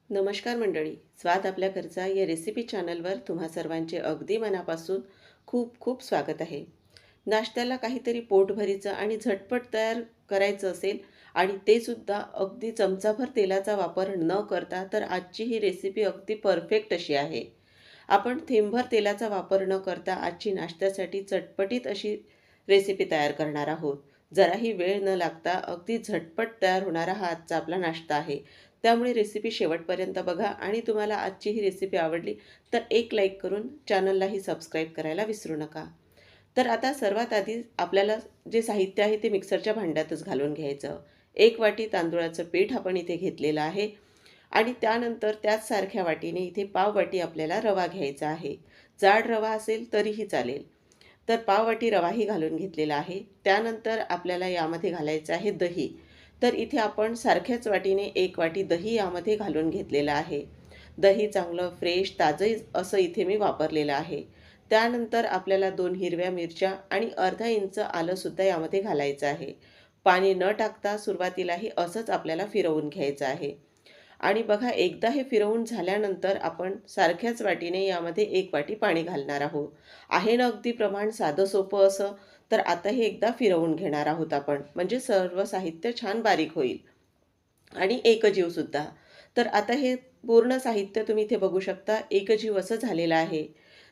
नमस्कार मंडळी. स्वाद आपल्या घरचा या रेसिपी चॅनलवर तुम्हा सर्वांचे अगदी मनापासून खूप खूप स्वागत आहे. नाश्त्याला काहीतरी पोटभरीचं आणि झटपट तयार करायचं असेल आणि ते सुद्धा अगदी चमचाभर तेलाचा वापर न करता, तर आजची ही रेसिपी अगदी परफेक्ट अशी आहे. आपण थेंबभर तेलाचा वापर न करता आजची नाश्त्यासाठी चटपटीत अशी रेसिपी तयार करणार आहोत. जराही वेळ न लागता अगदी झटपट तयार होणारा हा आजचा आपला नाश्ता आहे. त्यामुळे रेसिपी शेवटपर्यंत बघा आणि तुम्हाला आजची ही रेसिपी आवडली तर एक लाईक करून चॅनललाही सबस्क्राईब करायला विसरू नका. तर आता सर्वात आधी आपल्याला जे साहित्य आहे ते मिक्सरच्या भांड्यातच घालून घ्यायचं. 1 वाटी तांदुळाचं पीठ आपण इथे घेतलेलं आहे आणि त्यानंतर त्याच सारख्या वाटीने इथे पाव वाटी आपल्याला रवा घ्यायचा आहे. जाड रवा असेल तरीही चालेल. तर पाव वाटी रवाही घालून घेतलेला आहे. त्यानंतर आपल्याला यामध्ये घालायचं आहे दही. तर इथे आपण सारख्याच वाटीने 1 वाटी दही यामध्ये घालून घेतलेलं आहे. दही चांगलं फ्रेश ताजं असं इथे मी वापरलेलं आहे. त्यानंतर आपल्याला 2 हिरव्या मिरच्या आणि अर्धा इंच आलंसुद्धा यामध्ये घालायचं आहे. पाणी न टाकता सुरुवातीलाही असंच आपल्याला फिरवून घ्यायचं आहे. आणि बघा एकदा हे फिरवून झाल्यानंतर आपण सारख्याच वाटीने यामध्ये 1 वाटी पाणी घालणार आहोत. आहे ना अगदी प्रमाण साधं सोपं असं. तर आता हे एकदा फिरवून घेणार आहोत आपण, म्हणजे सर्व साहित्य छान बारीक होईल आणि एकजीवसुद्धा. तर आता हे पूर्ण साहित्य तुम्ही इथे बघू शकता एकजीव असं झालेलं आहे.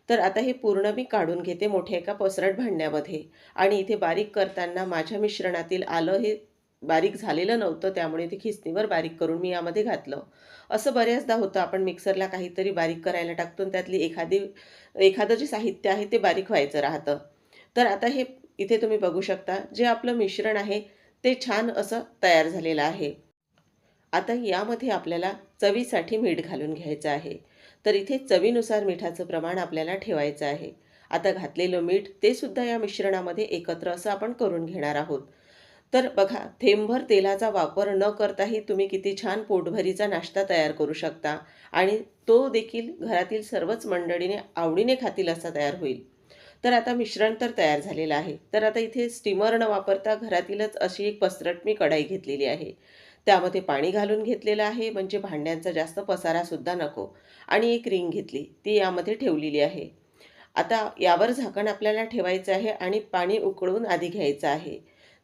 तर आता हे पूर्ण मी काढून घेते मोठ्या एका पसरट भांड्यामध्ये. आणि इथे बारीक करताना माझ्या मिश्रणातील आलं हे बारीक झालेलं नव्हतं, त्यामुळे ते खिसणीवर बारीक करून मी यामध्ये घातलं. असं बऱ्याचदा होतं, आपण मिक्सरला काहीतरी बारीक करायला टाकतो आणि त्यातली एखादं जे साहित्य आहे ते बारीक व्हायचं राहतं. तर आता हे इथे तुम्ही बघू शकता जे आपलं मिश्रण आहे ते छान असं तयार झालेलं आहे. आता यामध्ये आपल्याला चवीसाठी मीठ घालून घ्यायचं आहे. तर इथे चवीनुसार मिठाचं प्रमाण आपल्याला ठेवायचं आहे. आता घातलेलं मीठ ते सुद्धा या मिश्रणामध्ये एकत्र असं आपण करून घेणार आहोत. तर बघा थेंबभर तेलाचा वापर न करताही तुम्ही किती छान पोटभरीचा नाश्ता तयार करू शकता आणि तो देखील घरातील सर्वच मंडळीने आवडीने खातील असा तयार होईल. तर आता मिश्रण तर तयार झालेलं आहे. तर आता इथे स्टीमर न वापरता घरातीलच अशी एक पसरट मी कढाई घेतलेली आहे. त्यामध्ये पाणी घालून घेतलेलं आहे, म्हणजे भांड्यांचा जास्त पसारासुद्धा नको. आणि एक रिंग घेतली, ती यामध्ये ठेवलेली आहे. आता यावर झाकण आपल्याला ठेवायचं आहे आणि पाणी उकळून आधी घ्यायचं आहे.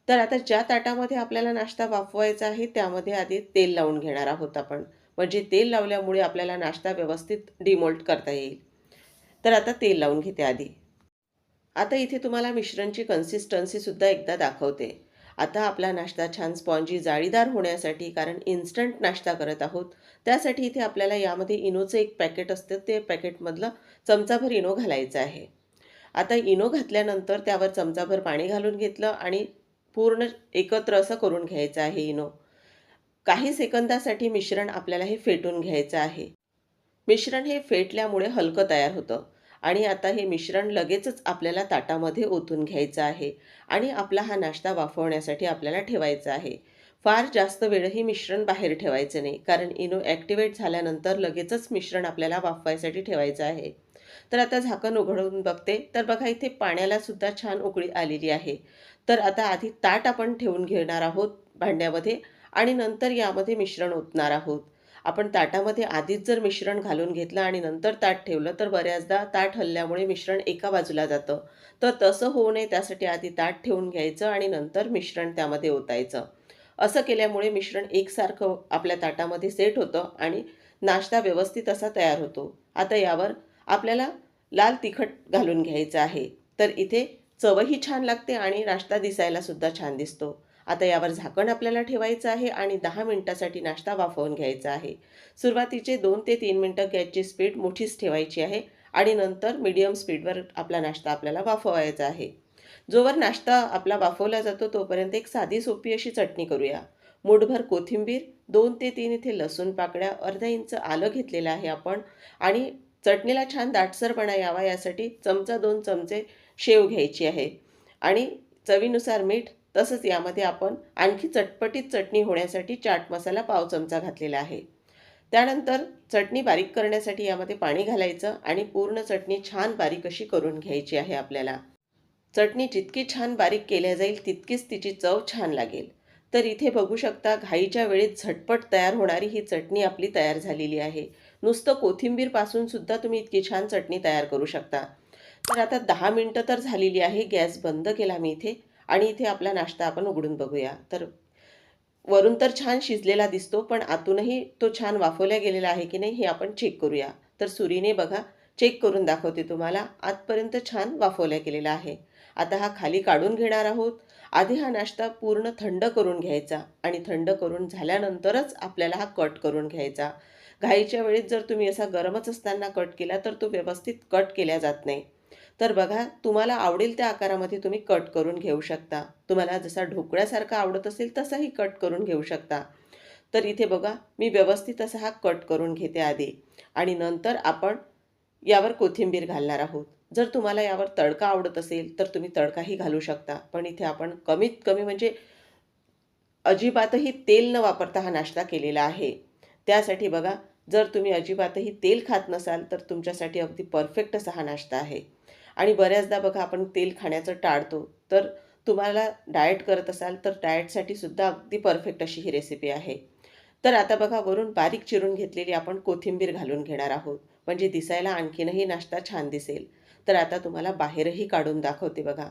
तर आता ज्या ताटामध्ये आपल्याला नाश्ता वाफवायचा आहे त्यामध्ये आधी तेल लावून घेणार आहोत आपण. म्हणजे तेल लावल्यामुळे आपल्याला नाश्ता व्यवस्थित डिमोल्ट करता येईल. तर आता तेल लावून घेते आधी. आता इथे तुम्हाला मिश्रणची कन्सिस्टन्सीसुद्धा एकदा दाखवते. आता आपला नाश्ता छान स्पॉन्जी जाळीदार होण्यासाठी, कारण इन्स्टंट नाश्ता करत आहोत, त्यासाठी इथे आपल्याला यामध्ये इनोचं एक पॅकेट असतं, ते पॅकेटमधलं चमचाभर इनो घालायचं आहे. आता इनो घातल्यानंतर त्यावर चमचाभर पाणी घालून घेतलं आणि पूर्ण एकत्र असं करून घ्यायचं आहे इनो. काही सेकंदासाठी मिश्रण आपल्याला हे फेटून घ्यायचं आहे. मिश्रण हे फेटल्यामुळे हलकं तयार होतं. आणि आता हे मिश्रण लगेचच आपल्याला ताटामध्ये ओतून घ्यायचं आहे आणि आपला हा नाश्ता वाफवण्यासाठी आपल्याला ठेवायचा आहे. फार जास्त वेळही मिश्रण बाहेर ठेवायचं नाही, कारण इनो ॲक्टिवेट झाल्यानंतर लगेचच मिश्रण आपल्याला वाफवायसाठी ठेवायचं आहे. तर आता झाकण उघडून बघते, तर बघा इथे पाण्याला सुद्धा छान उकळी आलेली आहे. तर आता आधी ताट आपण ठेवून घेणार आहोत भांड्यामध्ये आणि नंतर यामध्ये मिश्रण ओतणार आहोत. आपण ताटामध्ये आधीच जर मिश्रण घालून घेतलं आणि नंतर ताट ठेवलं तर बऱ्याचदा ताट हलल्यामुळे मिश्रण एका बाजूला जातं. तर तसं होऊ नये त्यासाठी आधी ताट ठेवून घ्यायचं आणि नंतर मिश्रण त्यामध्ये ओतायचं. असं केल्यामुळे मिश्रण एकसारखं आपल्या ताटामध्ये सेट होतं आणि नाश्ता व्यवस्थित असा तयार होतो. आता यावर आपल्याला लाल तिखट घालून घ्यायचं आहे. तर इथे चवही छान लागते आणि नाश्ता दिसायला सुद्धा छान दिसतो. आता यावर झाकण आपल्याला ठेवायचं आहे आणि 10 मिनिटासाठी नाश्ता वाफवून घ्यायचा आहे. सुरुवातीचे 2 ते 3 मिनिटं गॅसची स्पीड मोठीच ठेवायची आहे आणि नंतर मीडियम स्पीडवर आपला नाश्ता आपल्याला वाफवायचा आहे. जोवर नाश्ता आपला वाफवला जातो तोपर्यंत एक साधी सोपी अशी चटणी करूया. मूठभर कोथिंबीर, 2 ते 3 इथे लसूण पाकळ्या, अर्धा इंच आलं घेतलेलं आहे आपण आणि चटणीला छान दाटसरपणा यावा यासाठी 2 चमचे शेव घ्यायची आहे आणि चवीनुसार मीठ. तसंच यामध्ये आपण आणखी चटपटीत चटणी होण्यासाठी चाट मसाला पाव चमचा घातलेला आहे. त्यानंतर चटणी बारीक करण्यासाठी यामध्ये पाणी घालायचं आणि पूर्ण चटणी छान बारीक अशी करून घ्यायची आहे आपल्याला. चटणी जितकी छान बारीक केल्या जाईल तितकीच तिची चव छान लागेल. तर इथे बघू शकता घाईच्या वेळेत झटपट तयार होणारी ही चटणी आपली तयार झालेली आहे. नुसतं कोथिंबीरपासून सुद्धा तुम्ही इतकी छान चटणी तयार करू शकता. तर आता 10 मिनिटं तर झालेली आहे. गॅस बंद केला मी इथे आणि इथे आपला नाश्ता आपण उघडून बघूया. तर वरून तर छान शिजलेला दिसतो, पण आतूनही तो छान वाफवला गेलेला आहे की नाही हे आपण चेक करूया. तर सुरीने बघा चेक करून दाखवते तुम्हाला. आतपर्यंत छान वाफवला गेलेला आहे. आता हा खाली काढून घेणार आहोत. आधी हा नाश्ता पूर्ण थंड करून घ्यायचा आणि थंड करून झाल्यानंतरच आपल्याला हा कट करून घ्यायचा. घाईच्या वेळेत जर तुम्ही असा गरमच असताना कट केला तर तो व्यवस्थित कट केला जात नाही. तर बघा तुम्हाला आवडेल त्या आकारामध्ये तुम्ही कट करून घेऊ शकता. तुम्हाला जसा ढोकळ्यासारखा आवडत असेल तसाही कट करून घेऊ शकता. तर इथे बघा मी व्यवस्थित असा हा कट करून घेते आधी आणि नंतर आपण यावर कोथिंबीर घालणार आहोत. जर तुम्हाला यावर तडका आवडत असेल तर तुम्ही तडकाही घालू शकता. पण इथे आपण कमीत कमी म्हणजे अजिबातही तेल न वापरता हा नाश्ता केलेला आहे. त्यासाठी बघा जर तुम्ही अजिबातही तेल खात नसाल तर तुमच्यासाठी अगदी परफेक्ट असा हा नाश्ता आहे. आणि बऱ्याचदा बघा आपण तेल खाण्याचं टाळतो. तर तुम्हाला डाएट करत असाल तर डाएटसाठी सुद्धा अगदी परफेक्ट अशी ही रेसिपी आहे. तर आता बघा वरून बारीक चिरून घेतलेली आपण कोथिंबीर घालून घेणार आहोत. म्हणजे दिसायला आणखीनही नाश्ता छान दिसेल. तर आता तुम्हाला बाहेरही काढून दाखवते बघा.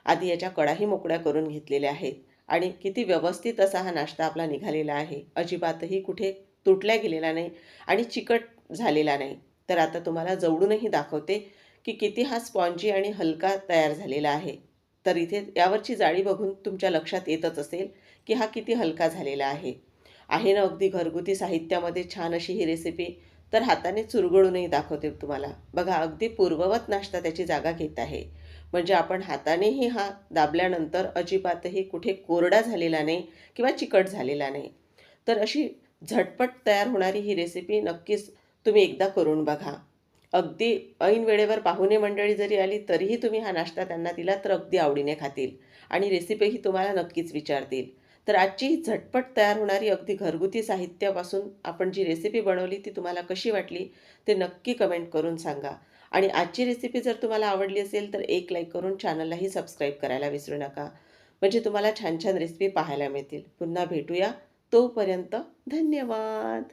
आधी याच्या कडाही मोकळ्या करून घेतलेल्या आहेत आणि किती व्यवस्थित असा हा नाश्ता आपला निघालेला आहे. अजिबातही कुठे तुटल्या गेलेला नाही आणि चिकट झालेला नाही. तर आता तुम्हाला जवळूनही दाखवते की किती हा स्पॉन्जी आणि हलका तयार झालेला आहे. तर इथे यावरची जाळी बघून तुमच्या लक्षात येतच असेल की हा किती हलका झालेला आहे. आहे ना अगदी घरगुती साहित्यामध्ये छान अशी ही रेसिपी. तर हाताने चुरगळूनही दाखवते तुम्हाला. बघा अगदी पूर्ववत नाश्ता त्याची जागा घेत आहे. म्हणजे आपण हातानेही हा दाबल्यानंतर अजिबातही कुठे कोरडा झालेला नाही किंवा चिकट झालेला नाही. तर अशी झटपट तयार होणारी ही रेसिपी नक्कीच तुम्ही एकदा करून बघा. अगदी ऐन वेळेवर पाहुणे मंडळी जरी आली तरीही तुम्ही हा नाश्ता त्यांना दिला तर अगदी आवडीने खातील आणि रेसिपीही तुम्हाला नक्कीच विचारतील. तर आजची ही झटपट तयार होणारी अगदी घरगुती साहित्यापासून आपण जी रेसिपी बनवली ती तुम्हाला कशी वाटली ते नक्की कमेंट करून सांगा. आणि आजची रेसिपी जर तुम्हाला आवडली असेल तर एक लाईक करून चॅनललाही सबस्क्राईब करायला विसरू नका. म्हणजे तुम्हाला छान छान रेसिपी पाहायला मिळतील. पुन्हा भेटूया. तोपर्यंत धन्यवाद.